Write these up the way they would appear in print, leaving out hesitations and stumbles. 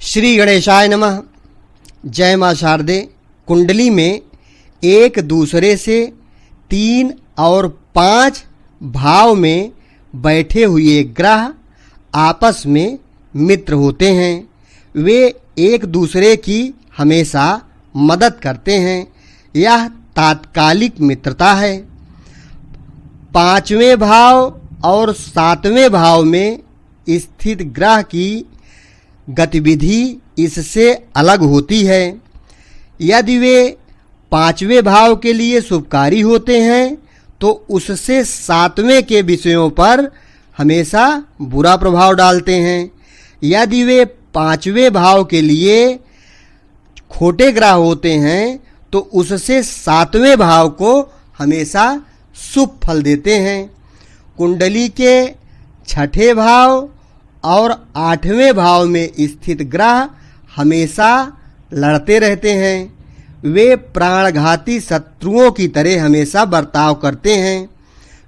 श्री गणेशाय नमः। जय मां शारदे। कुंडली में एक दूसरे से 3 और 5 भाव में बैठे हुए ग्रह आपस में मित्र होते हैं। वे एक दूसरे की हमेशा मदद करते हैं। यह तात्कालिक मित्रता है। 5वें भाव और 7वें भाव में स्थित ग्रह की गतिविधि इससे अलग होती है। यदि वे 5वें भाव के लिए शुभकारी होते हैं तो उससे 7वें के विषयों पर हमेशा बुरा प्रभाव डालते हैं। यदि वे 5वें भाव के लिए खोटे ग्रह होते हैं तो उससे 7वें भाव को हमेशा शुभ फल देते हैं। कुंडली के 6ठे भाव और 8वें भाव में स्थित ग्रह हमेशा लड़ते रहते हैं। वे प्राणघाती शत्रुओं की तरह हमेशा बर्ताव करते हैं।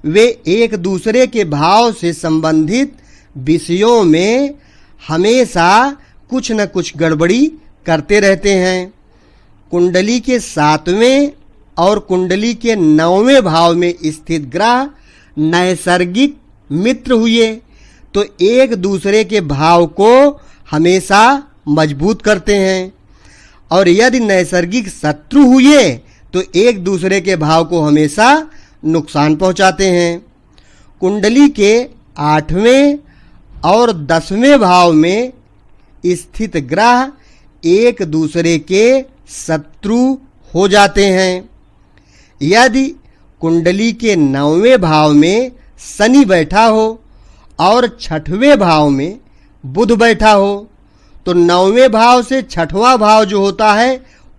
वे एक दूसरे के भाव से संबंधित विषयों में हमेशा कुछ न कुछ गड़बड़ी करते रहते हैं। कुंडली के 7वें और कुंडली के 9वें भाव में स्थित ग्रह नैसर्गिक मित्र हुए तो एक दूसरे के भाव को हमेशा मजबूत करते हैं, और यदि नैसर्गिक शत्रु हुए तो एक दूसरे के भाव को हमेशा नुकसान पहुंचाते हैं। कुंडली के 8वें और 10वें भाव में स्थित ग्रह एक दूसरे के शत्रु हो जाते हैं। यदि कुंडली के 9वें भाव में शनि बैठा हो और 6ठवें भाव में बुध बैठा हो तो 9वें भाव से 6वां भाव जो होता है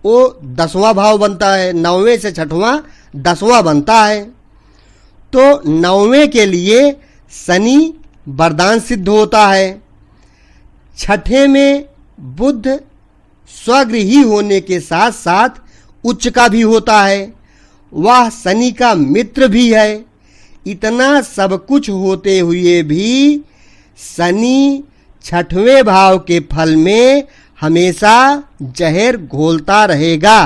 वो 10वां भाव बनता है। 9वें से 6वां 10वां बनता है। तो 9वें के लिए शनि वरदान सिद्ध होता है। 6ठे में बुध स्वगृही होने के साथ साथ उच्च का भी होता है। वह शनि का मित्र भी है। इतना सब कुछ होते हुए भी शनि 6ठवें भाव के फल में हमेशा जहर घोलता रहेगा।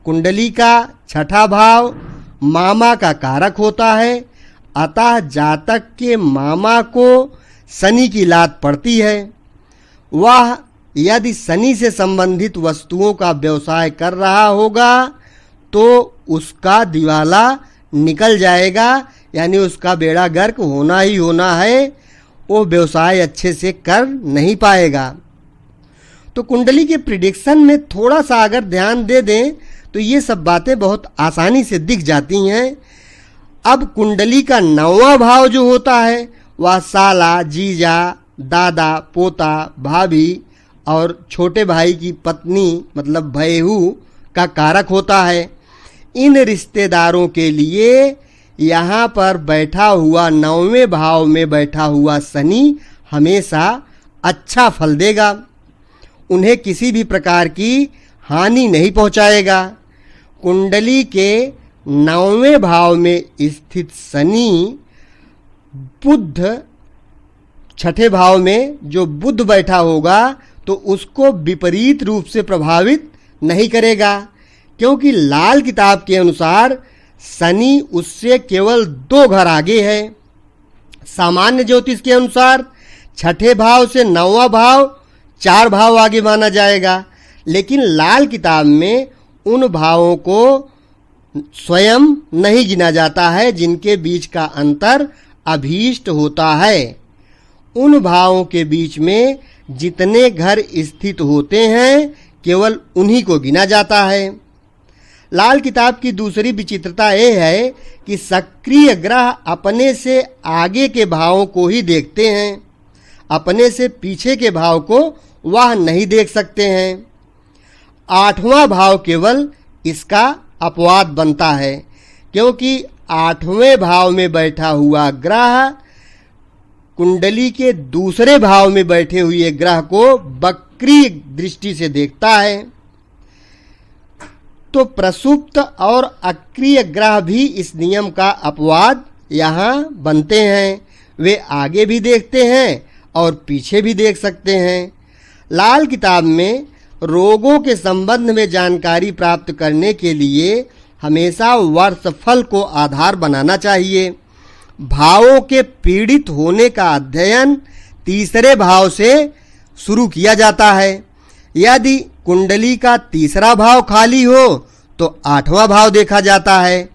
कुंडली का 6ठा भाव मामा का कारक होता है। अतः जातक के मामा को शनि की लात पड़ती है। वह यदि शनि से संबंधित वस्तुओं का व्यवसाय कर रहा होगा तो उसका दिवाला निकल जाएगा, यानी उसका बेड़ा गर्क होना ही होना है। वो व्यवसाय अच्छे से कर नहीं पाएगा। तो कुंडली के प्रिडिक्शन में थोड़ा सा अगर ध्यान दे दें तो ये सब बातें बहुत आसानी से दिख जाती हैं। अब कुंडली का 9वां भाव जो होता है वह साला, जीजा, दादा, पोता, भाभी और छोटे भाई की पत्नी मतलब भयहू का कारक होता है। इन रिश्तेदारों के लिए यहाँ पर बैठा हुआ 9वें भाव में बैठा हुआ शनि हमेशा अच्छा फल देगा। उन्हें किसी भी प्रकार की हानि नहीं पहुँचाएगा। कुंडली के 9वें भाव में स्थित शनि बुध 6ठे भाव में जो बुध बैठा होगा तो उसको विपरीत रूप से प्रभावित नहीं करेगा, क्योंकि लाल किताब के अनुसार शनि उससे केवल 2 घर आगे है। सामान्य ज्योतिष के अनुसार 6ठे भाव से 9वां भाव 4 भाव आगे माना जाएगा, लेकिन लाल किताब में उन भावों को स्वयं नहीं गिना जाता है जिनके बीच का अंतर अभीष्ट होता है। उन भावों के बीच में जितने घर स्थित होते हैं केवल उन्हीं को गिना जाता है। लाल किताब की दूसरी विचित्रता यह है कि सक्रिय ग्रह अपने से आगे के भावों को ही देखते हैं। अपने से पीछे के भाव को वह नहीं देख सकते हैं। 8वां भाव केवल इसका अपवाद बनता है, क्योंकि 8वें भाव में बैठा हुआ ग्रह कुंडली के दूसरे भाव में बैठे हुए ग्रह को वक्री दृष्टि से देखता है। तो प्रसुप्त और अक्रिय ग्रह भी इस नियम का अपवाद यहाँ बनते हैं। वे आगे भी देखते हैं और पीछे भी देख सकते हैं। लाल किताब में रोगों के संबंध में जानकारी प्राप्त करने के लिए हमेशा वर्षफल को आधार बनाना चाहिए। भावों के पीड़ित होने का अध्ययन तीसरे भाव से शुरू किया जाता है। यदि कुंडली का तीसरा भाव खाली हो तो आठवां भाव देखा जाता है,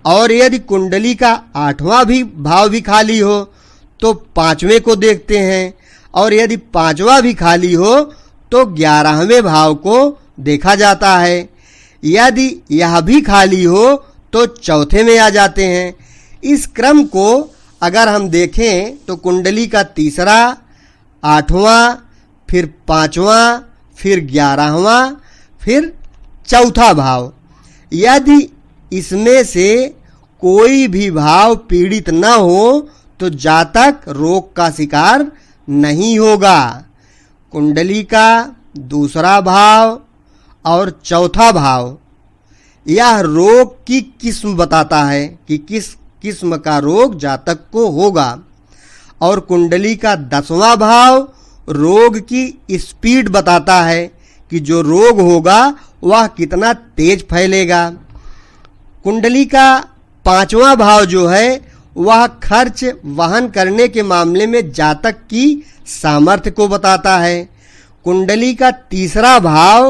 और यदि कुंडली का आठवां भाव भी खाली हो तो पांचवें को देखते हैं, और यदि पांचवा भी खाली हो तो 11वें भाव को देखा जाता है। यदि यह भी खाली हो तो चौथे में आ जाते हैं। इस क्रम को अगर हम देखें तो कुंडली का तीसरा, आठवां, फिर पांचवां, फिर 11वां, फिर चौथा भाव, यदि इसमें से कोई भी भाव पीड़ित न हो तो जातक रोग का शिकार नहीं होगा। कुंडली का दूसरा भाव और चौथा भाव यह रोग की किस्म बताता है कि किस किस्म का रोग जातक को होगा, और कुंडली का 10वां भाव रोग की स्पीड बताता है कि जो रोग होगा वह कितना तेज फैलेगा। कुंडली का 5वां भाव जो है वह खर्च वहन करने के मामले में जातक की सामर्थ्य को बताता है। कुंडली का तीसरा भाव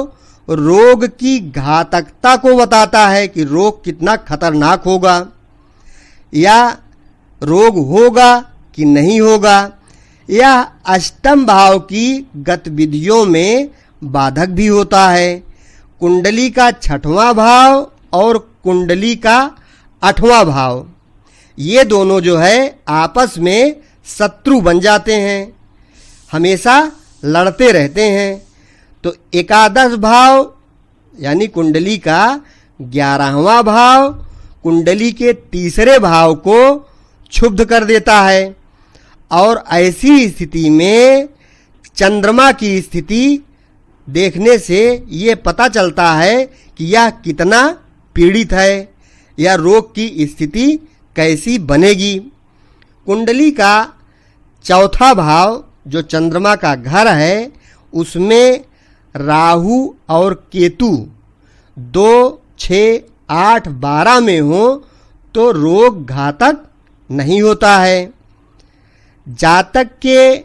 रोग की घातकता को बताता है कि रोग कितना खतरनाक होगा या रोग होगा कि नहीं होगा। यह अष्टम भाव की गतिविधियों में बाधक भी होता है। कुंडली का 6वां भाव और कुंडली का 8वां भाव, ये दोनों जो है आपस में शत्रु बन जाते हैं, हमेशा लड़ते रहते हैं। तो एकादश भाव यानी कुंडली का 11वां भाव कुंडली के तीसरे भाव को क्षुब्ध कर देता है, और ऐसी स्थिति में चंद्रमा की स्थिति देखने से ये पता चलता है कि यह कितना पीड़ित है या रोग की स्थिति कैसी बनेगी। कुंडली का चौथा भाव जो चंद्रमा का घर है उसमें राहु और केतु 2, 6, 8, 12 में हो तो रोग घातक नहीं होता है। जातक के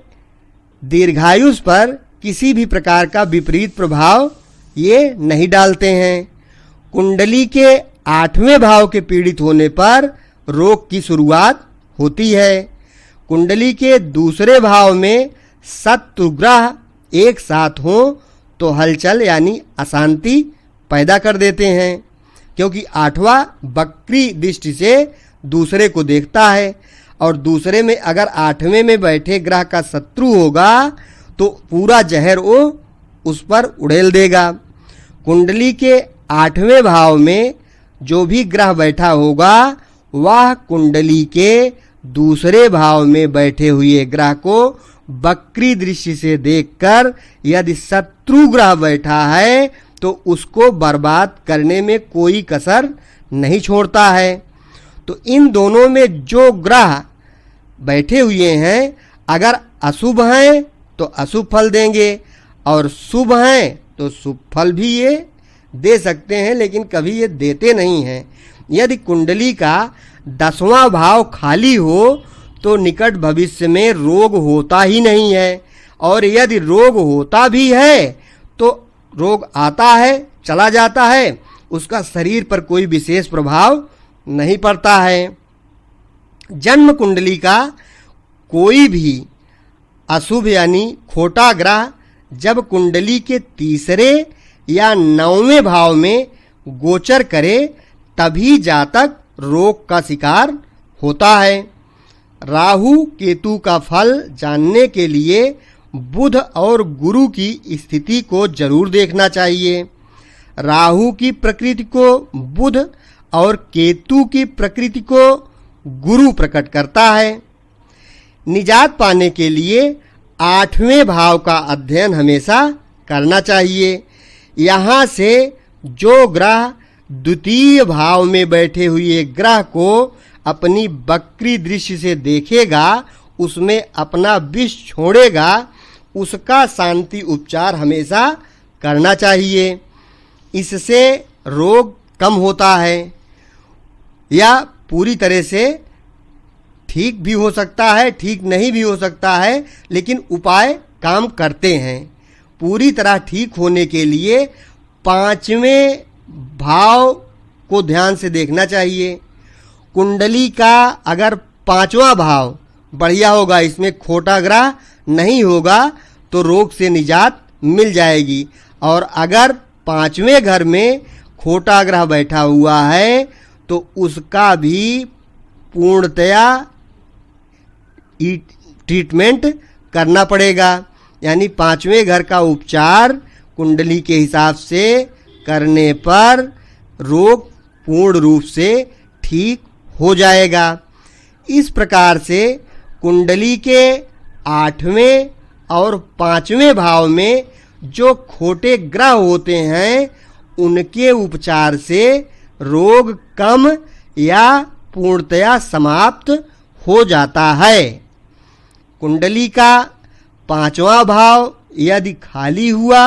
दीर्घायुष पर किसी भी प्रकार का विपरीत प्रभाव ये नहीं डालते हैं। कुंडली के 8वें भाव के पीड़ित होने पर रोग की शुरुआत होती है। कुंडली के दूसरे भाव में शत्रु ग्रह एक साथ हो तो हलचल यानी अशांति पैदा कर देते हैं, क्योंकि 8वां वक्री दृष्टि से दूसरे को देखता है, और दूसरे में अगर 8वें में बैठे ग्रह का शत्रु होगा तो पूरा जहर वो उस पर उड़ेल देगा। कुंडली के 8वें भाव में जो भी ग्रह बैठा होगा वह कुंडली के दूसरे भाव में बैठे हुए ग्रह को वक्री दृष्टि से देखकर यदि शत्रु ग्रह बैठा है तो उसको बर्बाद करने में कोई कसर नहीं छोड़ता है। तो इन दोनों में जो ग्रह बैठे हुए हैं अगर अशुभ हैं तो अशुभ फल देंगे, और शुभ हैं तो शुभ फल भी ये दे सकते हैं, लेकिन कभी ये देते नहीं हैं। यदि कुंडली का 10वां भाव खाली हो तो निकट भविष्य में रोग होता ही नहीं है, और यदि रोग होता भी है तो रोग आता है चला जाता है, उसका शरीर पर कोई विशेष प्रभाव नहीं पड़ता है। जन्म कुंडली का कोई भी अशुभ यानी खोटा ग्रह जब कुंडली के तीसरे या 9वें भाव में गोचर करे तभी जातक रोग का शिकार होता है। राहु केतु का फल जानने के लिए बुध और गुरु की स्थिति को जरूर देखना चाहिए। राहु की प्रकृति को बुध और केतु की प्रकृति को गुरु प्रकट करता है। निजात पाने के लिए 8वें भाव का अध्ययन हमेशा करना चाहिए। यहाँ से जो ग्रह द्वितीय भाव में बैठे हुए ग्रह को अपनी वक्री दृष्टि से देखेगा उसमें अपना विष छोड़ेगा उसका शांति उपचार हमेशा करना चाहिए। इससे रोग कम होता है या पूरी तरह से ठीक भी हो सकता है, ठीक नहीं भी हो सकता है, लेकिन उपाय काम करते हैं। पूरी तरह ठीक होने के लिए 5वें भाव को ध्यान से देखना चाहिए। कुंडली का अगर 5वां भाव बढ़िया होगा, इसमें खोटा ग्रह नहीं होगा, तो रोग से निजात मिल जाएगी। और अगर 5वें घर में खोटा ग्रह बैठा हुआ है तो उसका भी पूर्णतया ट्रीटमेंट करना पड़ेगा। यानी 5वें घर का उपचार कुंडली के हिसाब से करने पर रोग पूर्ण रूप से ठीक हो जाएगा। इस प्रकार से कुंडली के 8वें और 5वें भाव में जो खोटे ग्रह होते हैं उनके उपचार से रोग कम या पूर्णतया समाप्त हो जाता है। कुंडली का 5वां भाव यदि खाली हुआ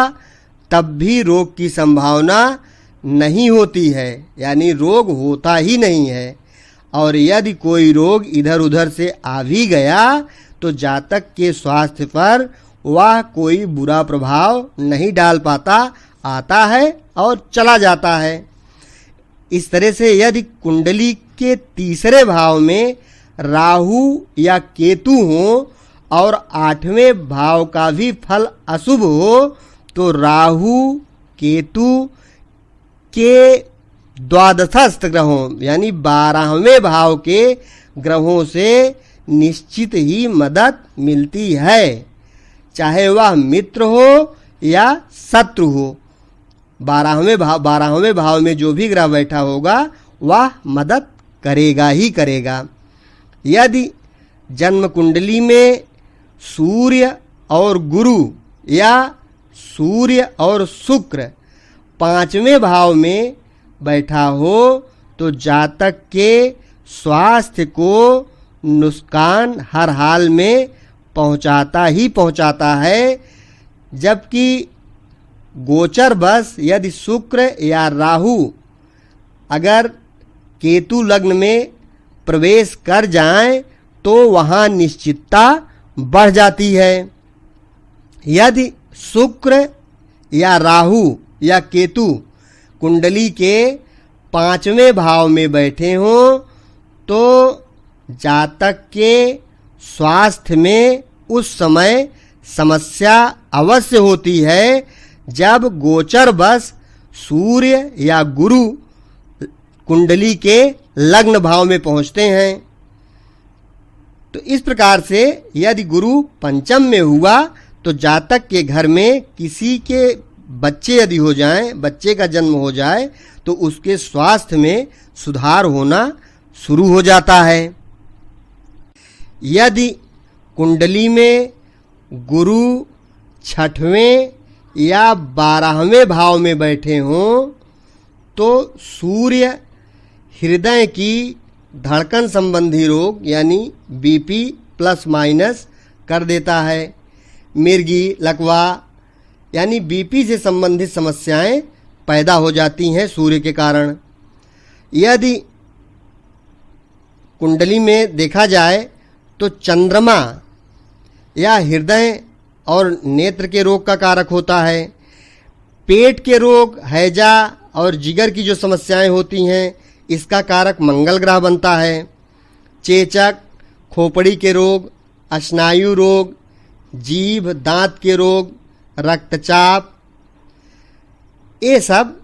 तब भी रोग की संभावना नहीं होती है, यानी रोग होता ही नहीं है। और यदि कोई रोग इधर उधर से आ भी गया तो जातक के स्वास्थ्य पर वह कोई बुरा प्रभाव नहीं डाल पाता, आता है और चला जाता है। इस तरह से यदि कुंडली के 3रे भाव में राहु या केतु हो और 8वें भाव का भी फल अशुभ हो तो राहु केतु के द्वादशस्थ ग्रहों यानी 12वें भाव के ग्रहों से निश्चित ही मदद मिलती है, चाहे वह मित्र हो या शत्रु हो। 12वें भाव में जो भी ग्रह बैठा होगा वह मदद करेगा ही करेगा। यदि जन्म कुंडली में सूर्य और गुरु या सूर्य और शुक्र 5वें भाव में बैठा हो तो जातक के स्वास्थ्य को नुकसान हर हाल में पहुंचाता ही पहुंचाता है। जबकि गोचर बस यदि शुक्र या राहु अगर केतु लग्न में प्रवेश कर जाएं तो वहां निश्चितता बढ़ जाती है। यदि शुक्र या राहु या केतु कुंडली के 5वें भाव में बैठे हों तो जातक के स्वास्थ्य में उस समय समस्या अवश्य होती है जब गोचर बस सूर्य या गुरु कुंडली के लग्न भाव में पहुंचते हैं। तो इस प्रकार से यदि गुरु 5म में हुआ तो जातक के घर में किसी के बच्चे यदि हो जाएं, बच्चे का जन्म हो जाए तो उसके स्वास्थ्य में सुधार होना शुरू हो जाता है। यदि कुंडली में गुरु 6वें या 12वें भाव में बैठे हों तो सूर्य हृदय की धड़कन संबंधी रोग यानी बीपी प्लस माइनस कर देता है। मिर्गी, लकवा यानी बीपी से संबंधित समस्याएं पैदा हो जाती हैं सूर्य के कारण। यदि कुंडली में देखा जाए तो चंद्रमा या हृदय और नेत्र के रोग का कारक होता है। पेट के रोग, हैजा और जिगर की जो समस्याएं होती हैं इसका कारक मंगल ग्रह बनता है। चेचक, खोपड़ी के रोग, स्नायु रोग, जीभ दांत के रोग, रक्तचाप, ये सब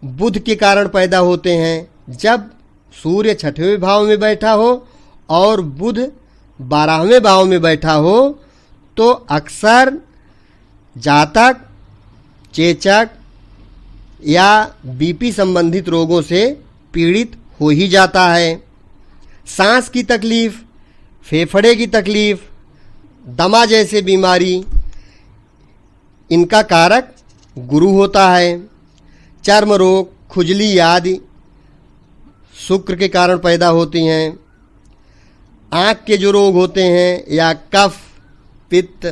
बुध के कारण पैदा होते हैं। जब सूर्य 6वें भाव में बैठा हो और बुध 12वें भाव में बैठा हो तो अक्सर जातक चेचक या बीपी संबंधित रोगों से पीड़ित हो ही जाता है। सांस की तकलीफ, फेफड़े की तकलीफ, दमा जैसे बीमारी, इनका कारक गुरु होता है। चर्म रोग, खुजली आदि शुक्र के कारण पैदा होती हैं। आँख के जो रोग होते हैं या कफ, पित्त,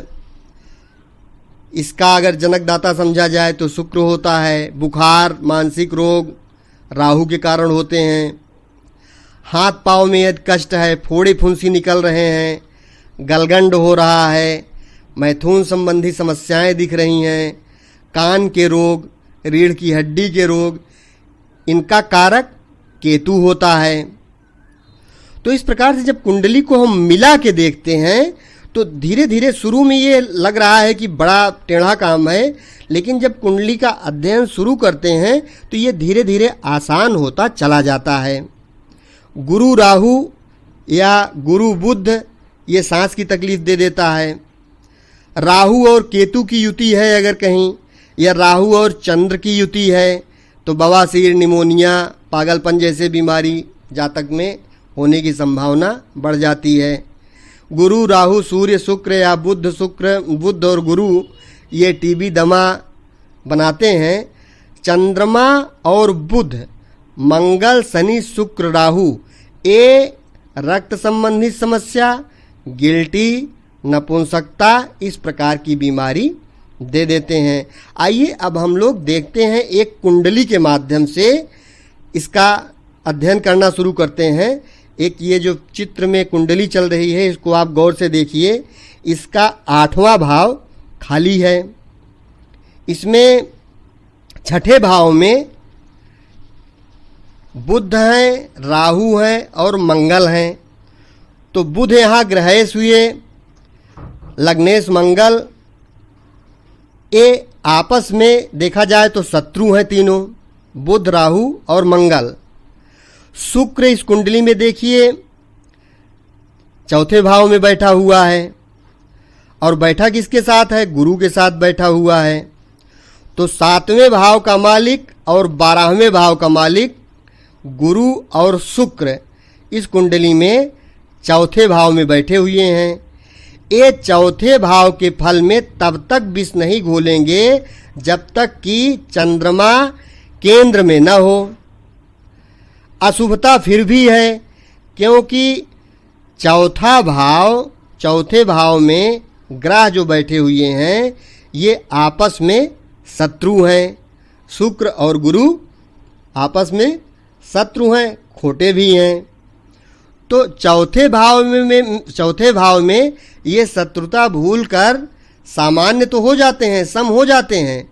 इसका अगर जनकदाता समझा जाए तो शुक्र होता है। बुखार, मानसिक रोग राहु के कारण होते हैं। हाथ पाँव में यदि कष्ट है, फोड़े फुंसी निकल रहे हैं, गलगंड हो रहा है, मैथुन संबंधी समस्याएं दिख रही हैं, कान के रोग, रीढ़ की हड्डी के रोग, इनका कारक केतु होता है। तो इस प्रकार से जब कुंडली को हम मिला के देखते हैं तो धीरे धीरे शुरू में ये लग रहा है कि बड़ा टेढ़ा काम है, लेकिन जब कुंडली का अध्ययन शुरू करते हैं तो ये धीरे धीरे आसान होता चला जाता है। गुरु राहु या गुरु बुध ये सांस की तकलीफ दे देता है। राहु और केतु की युति है अगर कहीं, या राहु और चंद्र की युति है तो बवासीर, निमोनिया, पागलपन जैसे बीमारी जातक में होने की संभावना बढ़ जाती है। गुरु राहु सूर्य शुक्र या बुध और गुरु ये टीबी दमा बनाते हैं। चंद्रमा और बुध, मंगल, शनि, शुक्र, राहु ये रक्त संबंधी समस्या, गिल्टी, नपुंसकता इस प्रकार की बीमारी दे देते हैं। आइए अब हम लोग देखते हैं, एक कुंडली के माध्यम से इसका अध्ययन करना शुरू करते हैं। एक ये जो चित्र में कुंडली चल रही है इसको आप गौर से देखिए। इसका 8वां भाव खाली है। इसमें छठे भाव में बुध हैं, राहु हैं और मंगल हैं। तो बुध यहाँ ग्रहेश हुए, लग्नेश मंगल, ये आपस में देखा जाए तो शत्रु हैं तीनों, बुध, राहु और मंगल। शुक्र इस कुंडली में देखिए चौथे भाव में बैठा हुआ है, और बैठा किसके साथ है? गुरु के साथ बैठा हुआ है। तो 7वें भाव का मालिक और 12वें भाव का मालिक गुरु और शुक्र इस कुंडली में चौथे भाव में बैठे हुए हैं। ये चौथे भाव के फल में तब तक विष नहीं घोलेंगे जब तक कि चंद्रमा केंद्र में न हो। अशुभता फिर भी है, क्योंकि चौथे भाव में ग्रह जो बैठे हुए हैं ये आपस में शत्रु हैं। शुक्र और गुरु आपस में शत्रु हैं, खोटे भी हैं। तो चौथे भाव में ये शत्रुता भूलकर सामान्य तो हो जाते हैं, सम हो जाते हैं।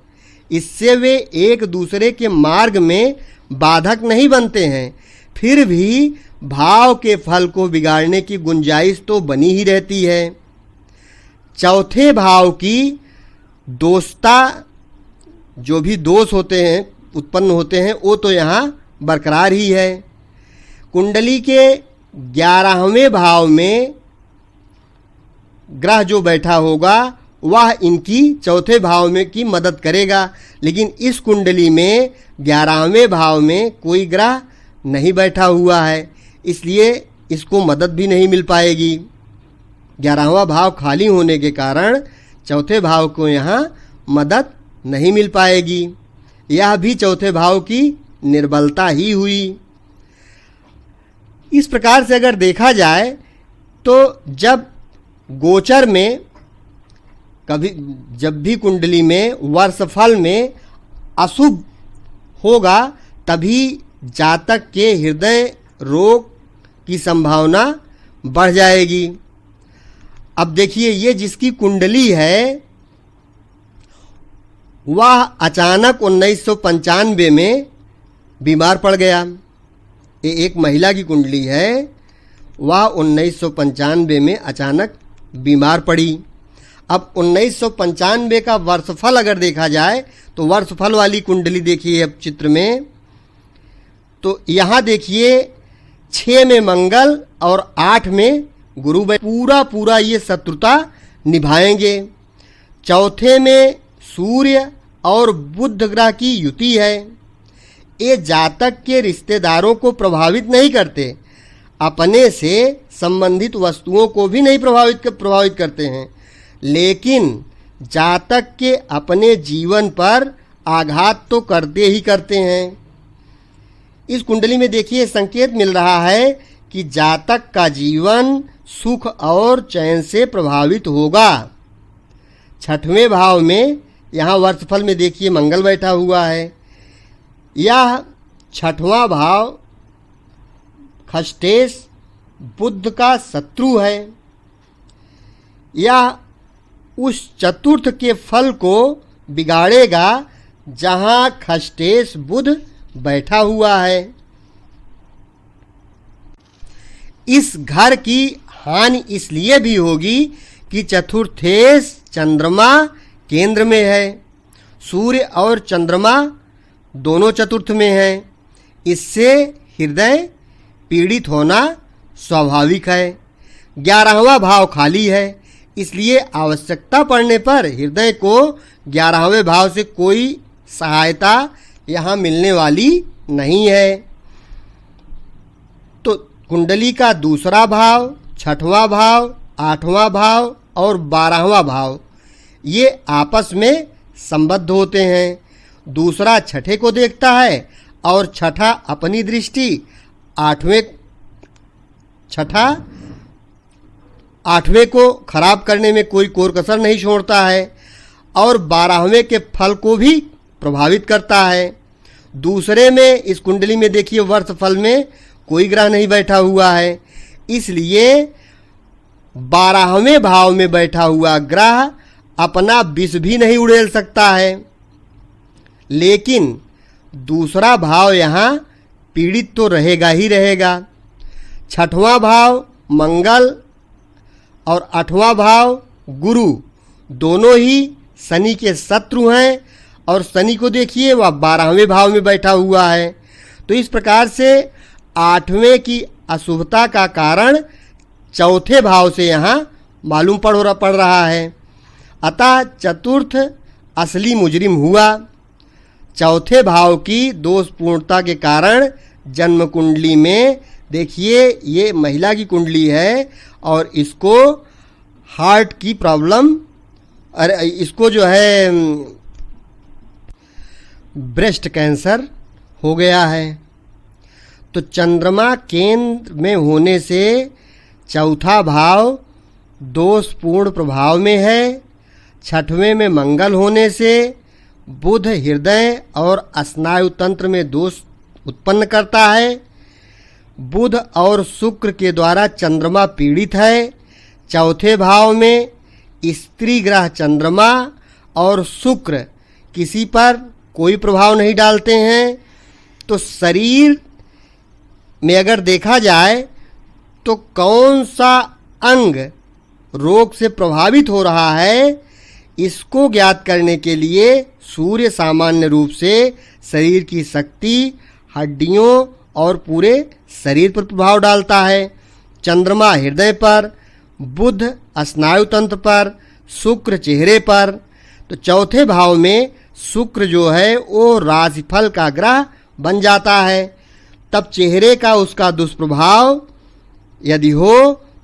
इससे वे एक दूसरे के मार्ग में बाधक नहीं बनते हैं, फिर भी भाव के फल को बिगाड़ने की गुंजाइश तो बनी ही रहती है। चौथे भाव की दोषता, जो भी दोष होते हैं, उत्पन्न होते हैं, वो तो यहाँ बरकरार ही है। कुंडली के 11वें भाव में ग्रह जो बैठा होगा वह इनकी चौथे भाव में की मदद करेगा, लेकिन इस कुंडली में 11वें भाव में कोई ग्रह नहीं बैठा हुआ है, इसलिए इसको मदद भी नहीं मिल पाएगी। 11वां भाव खाली होने के कारण चौथे भाव को यहाँ मदद नहीं मिल पाएगी। यह भी चौथे भाव की निर्बलता ही हुई। इस प्रकार से अगर देखा जाए तो जब गोचर में जब भी कुंडली में वर्षफल में अशुभ होगा तभी जातक के हृदय रोग की संभावना बढ़ जाएगी। अब देखिए, ये जिसकी कुंडली है वह अचानक 1995 में बीमार पड़ गया। ये एक महिला की कुंडली है, वह 1995 में अचानक बीमार पड़ी। अब 1995 का वर्षफल अगर देखा जाए तो वर्षफल वाली कुंडली देखिए अब चित्र में, तो यहाँ देखिए 6 में मंगल और 8 में गुरु पूरा ये शत्रुता निभाएंगे। चौथे में सूर्य और बुध ग्रह की युति है। ये जातक के रिश्तेदारों को प्रभावित नहीं करते, अपने से संबंधित वस्तुओं को भी नहीं प्रभावित करते हैं, लेकिन जातक के अपने जीवन पर आघात तो करते ही करते हैं। इस कुंडली में देखिए संकेत मिल रहा है कि जातक का जीवन सुख और चैन से प्रभावित होगा। छठवें भाव में यहाँ वर्षफल में देखिए मंगल बैठा हुआ है। यह छठवां भाव खष्टेश बुध का शत्रु है। यह उस चतुर्थ के फल को बिगाड़ेगा जहाँ खष्टेश बुध बैठा हुआ है। इस घर की हानि इसलिए भी होगी कि चतुर्थेश चंद्रमा केंद्र में है। सूर्य और चंद्रमा दोनों चतुर्थ में हैं। इससे हृदय पीड़ित होना स्वाभाविक है। 11वां भाव खाली है, इसलिए आवश्यकता पड़ने पर हृदय को 11वें भाव से कोई सहायता यहाँ मिलने वाली नहीं है। तो कुंडली का दूसरा भाव, छठवां भाव, 8वां भाव और 12वां भाव ये आपस में संबद्ध होते हैं। दूसरा छठे को देखता है और छठा अपनी दृष्टि आठवें को खराब करने में कोई कोर कसर नहीं छोड़ता है और 12वें के फल को भी प्रभावित करता है। दूसरे में इस कुंडली में देखिए वर्ष फल में कोई ग्रह नहीं बैठा हुआ है, इसलिए 12वें भाव में बैठा हुआ ग्रह अपना विष भी नहीं उड़ेल सकता है। लेकिन दूसरा भाव यहाँ पीड़ित तो रहेगा ही रहेगा। छठवां भाव मंगल और 8वां भाव गुरु दोनों ही शनि के शत्रु हैं और शनि को देखिए वह 12वें भाव में बैठा हुआ है। तो इस प्रकार से 8वें की अशुभता का कारण चौथे भाव से यहाँ मालूम पड़ रहा है। अतः चतुर्थ असली मुजरिम हुआ। चौथे भाव की दोषपूर्णता के कारण जन्म कुंडली में देखिए ये महिला की कुंडली है और इसको हार्ट की प्रॉब्लम, अरे इसको जो है ब्रेस्ट कैंसर हो गया है। तो चंद्रमा केंद्र में होने से चौथा भाव दोषपूर्ण प्रभाव में है। छठवें में मंगल होने से बुध हृदय और स्नायु तंत्र में दोष उत्पन्न करता है। बुध और शुक्र के द्वारा चंद्रमा पीड़ित है। चौथे भाव में स्त्री ग्रह चंद्रमा और शुक्र किसी पर कोई प्रभाव नहीं डालते हैं। तो शरीर में अगर देखा जाए तो कौन सा अंग रोग से प्रभावित हो रहा है, इसको ज्ञात करने के लिए सूर्य सामान्य रूप से शरीर की शक्ति, हड्डियों और पूरे शरीर पर प्रभाव डालता है। चंद्रमा हृदय पर, बुध स्नायु तंत्र पर, शुक्र चेहरे पर। तो चौथे भाव में शुक्र जो है वो राशिफल का ग्रह बन जाता है। तब चेहरे का उसका दुष्प्रभाव यदि हो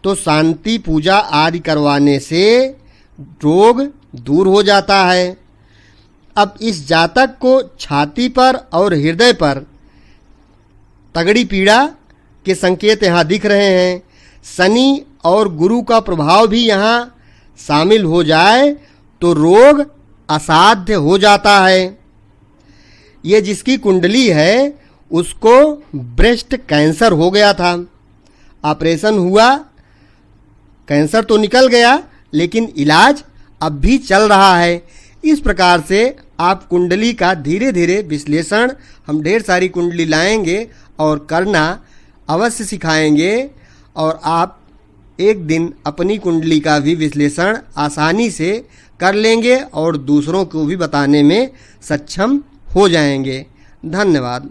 तो शांति पूजा आदि करवाने से रोग दूर हो जाता है। अब इस जातक को छाती पर और हृदय पर तगड़ी पीड़ा के संकेत यहाँ दिख रहे हैं। शनि और गुरु का प्रभाव भी यहाँ शामिल हो जाए तो रोग असाध्य हो जाता है। ये जिसकी कुंडली है उसको ब्रेस्ट कैंसर हो गया था, ऑपरेशन हुआ, कैंसर तो निकल गया लेकिन इलाज अब भी चल रहा है। इस प्रकार से आप कुंडली का धीरे धीरे विश्लेषण हम ढेर सारी कुंडली लाएंगे और करना अवश्य सिखाएंगे और आप एक दिन अपनी कुंडली का भी विश्लेषण आसानी से कर लेंगे और दूसरों को भी बताने में सक्षम हो जाएंगे। धन्यवाद।